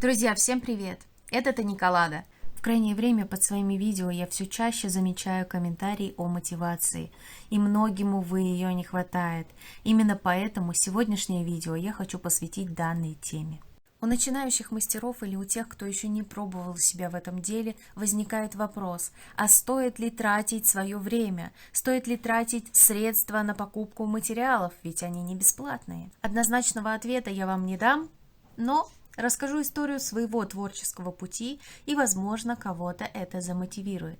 Друзья, всем привет! Это Таниколада. В крайнее время под своими видео я все чаще замечаю комментарии о мотивации, и многим, увы, ее не хватает. Именно поэтому сегодняшнее видео я хочу посвятить данной теме. У начинающих мастеров или у тех, кто еще не пробовал себя в этом деле, возникает вопрос, а стоит ли тратить свое время? Стоит ли тратить средства на покупку материалов, ведь они не бесплатные? Однозначного ответа я вам не дам, но расскажу историю своего творческого пути, и, возможно, кого-то это замотивирует.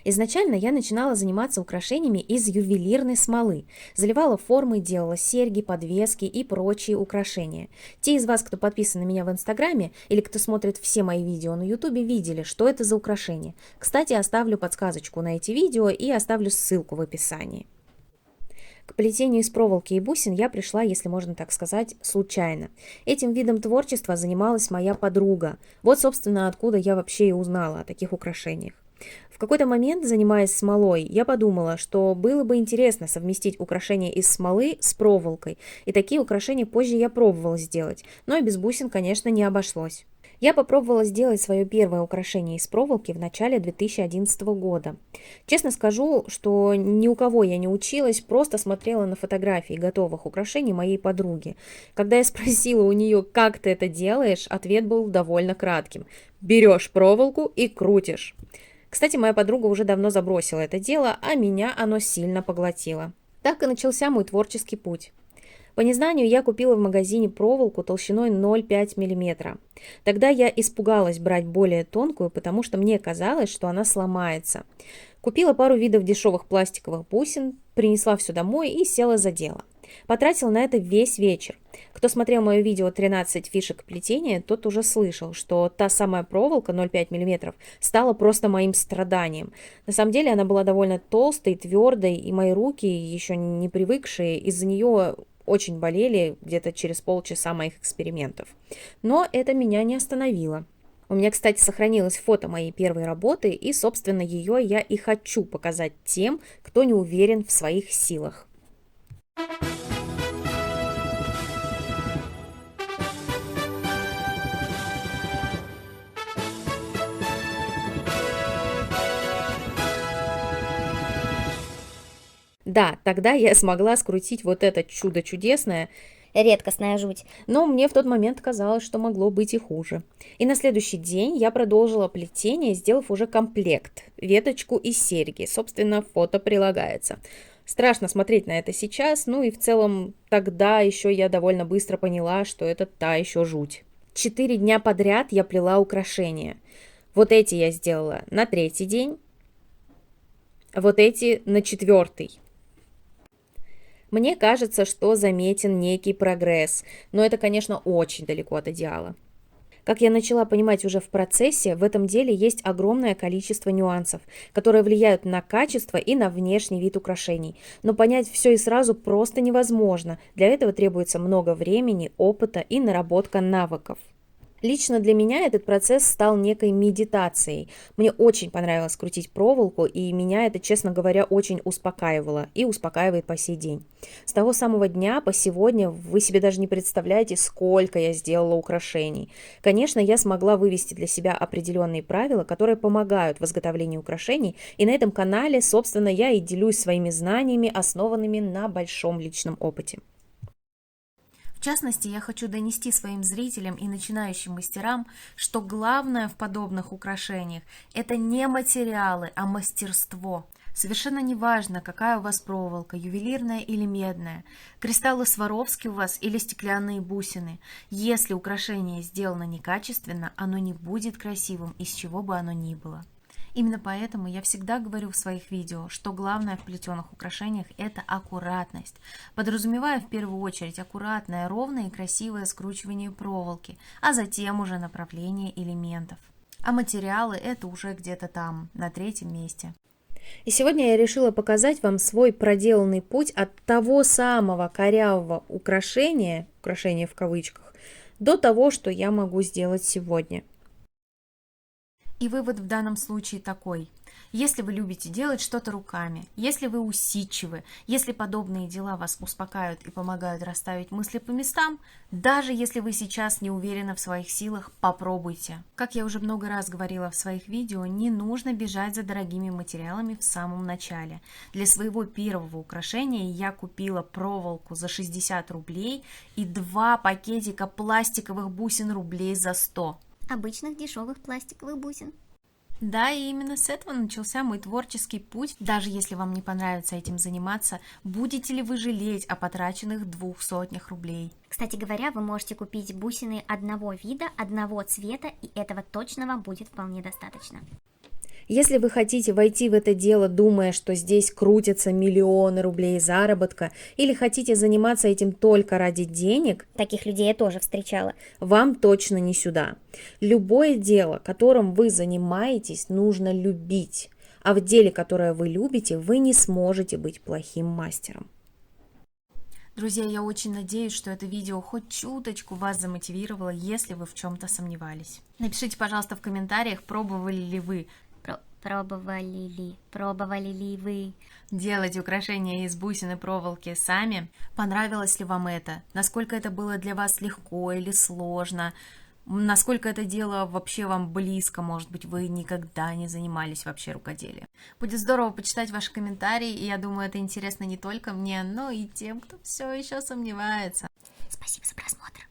Изначально я начинала заниматься украшениями из ювелирной смолы. Заливала формы, делала серьги, подвески и прочие украшения. Те из вас, кто подписан на меня в Инстаграме или кто смотрит все мои видео на Ютубе, видели, что это за украшения. Кстати, оставлю подсказочку на эти видео и оставлю ссылку в описании. К плетению из проволоки и бусин я пришла, если можно так сказать, случайно. Этим видом творчества занималась моя подруга. Вот, собственно, откуда я вообще и узнала о таких украшениях. В какой-то момент, занимаясь смолой, я подумала, что было бы интересно совместить украшения из смолы с проволокой, и такие украшения позже я пробовала сделать, но и без бусин, конечно, не обошлось. Я попробовала сделать свое первое украшение из проволоки в начале 2011 года. Честно скажу, что ни у кого я не училась, просто смотрела на фотографии готовых украшений моей подруги. Когда я спросила у нее, как ты это делаешь, ответ был довольно кратким. Берешь проволоку и крутишь. Кстати, моя подруга уже давно забросила это дело, а меня оно сильно поглотило. Так и начался мой творческий путь. По незнанию я купила в магазине проволоку толщиной 0,5 мм. Тогда я испугалась брать более тонкую, потому что мне казалось, что она сломается. Купила пару видов дешевых пластиковых бусин, принесла все домой и села за дело. Потратила на это весь вечер. Кто смотрел мое видео «13 фишек плетения», тот уже слышал, что та самая проволока 0,5 мм стала просто моим страданием. На самом деле она была довольно толстой, твердой, и мои руки, еще не привыкшие, из-за нее очень болели где-то через полчаса моих экспериментов. Но это меня не остановило. У меня, кстати, сохранилось фото моей первой работы, и, собственно, ее я и хочу показать тем, кто не уверен в своих силах. Да, тогда я смогла скрутить вот это чудо чудесное, Редкостная жуть. но мне в тот момент казалось, что могло быть и хуже. И на следующий день я продолжила плетение, сделав уже комплект, веточку и серьги. Собственно, фото прилагается. Страшно смотреть на это сейчас, ну и в целом тогда еще я довольно быстро поняла, что это та еще жуть. 4 дня подряд я плела украшения. Вот эти я сделала на 3-й день, вот эти на 4-й. Мне кажется, что заметен некий прогресс, но это, конечно, очень далеко от идеала. Как я начала понимать уже в процессе, в этом деле есть огромное количество нюансов, которые влияют на качество и на внешний вид украшений. Но понять все и сразу просто невозможно. Для этого требуется много времени, опыта и наработка навыков. Лично для меня этот процесс стал некой медитацией. Мне очень понравилось крутить проволоку, и меня это, честно говоря, очень успокаивало и успокаивает по сей день. С того самого дня по сегодня вы себе даже не представляете, сколько я сделала украшений. Конечно, я смогла вывести для себя определенные правила, которые помогают в изготовлении украшений, и на этом канале, собственно, я и делюсь своими знаниями, основанными на большом личном опыте. В частности, я хочу донести своим зрителям и начинающим мастерам, что главное в подобных украшениях – это не материалы, а мастерство. Совершенно неважно, какая у вас проволока, ювелирная или медная, кристаллы Сваровски у вас или стеклянные бусины. Если украшение сделано некачественно, оно не будет красивым, из чего бы оно ни было. Именно поэтому я всегда говорю в своих видео, что главное в плетеных украшениях – это аккуратность, подразумевая в первую очередь аккуратное, ровное и красивое скручивание проволоки, а затем уже направление элементов. А материалы – это уже где-то там, на 3-м месте. И сегодня я решила показать вам свой проделанный путь от того самого корявого украшения в кавычках, до того, что я могу сделать сегодня. И вывод в данном случае такой. Если вы любите делать что-то руками, если вы усидчивы, если подобные дела вас успокаивают и помогают расставить мысли по местам, даже если вы сейчас не уверены в своих силах, попробуйте. Как я уже много раз говорила в своих видео, не нужно бежать за дорогими материалами в самом начале. Для своего первого украшения я купила проволоку за 60 рублей и 2 пакетика пластиковых бусин рублей за 100. Обычных дешевых пластиковых бусин. Да, и именно с этого начался мой творческий путь. Даже если вам не понравится этим заниматься, будете ли вы жалеть о потраченных 200 рублей? Кстати говоря, вы можете купить бусины одного вида, одного цвета, и этого точно вам будет вполне достаточно. Если вы хотите войти в это дело, думая, что здесь крутятся миллионы рублей заработка, или хотите заниматься этим только ради денег, Таких людей я тоже встречала. вам точно не сюда. Любое дело, которым вы занимаетесь, нужно любить. А в деле, которое вы любите, вы не сможете быть плохим мастером. Друзья, я очень надеюсь, что это видео хоть чуточку вас замотивировало, если вы в чем-то сомневались. Напишите, пожалуйста, в комментариях, пробовали ли вы Пробовали ли вы? делать украшения из бусин и проволоки сами? Понравилось ли вам это? Насколько это было для вас легко или сложно? Насколько это дело вообще вам близко? Может быть, вы никогда не занимались вообще рукоделием? Будет здорово почитать ваши комментарии, и я думаю, это интересно не только мне, но и тем, кто все еще сомневается. Спасибо за просмотр.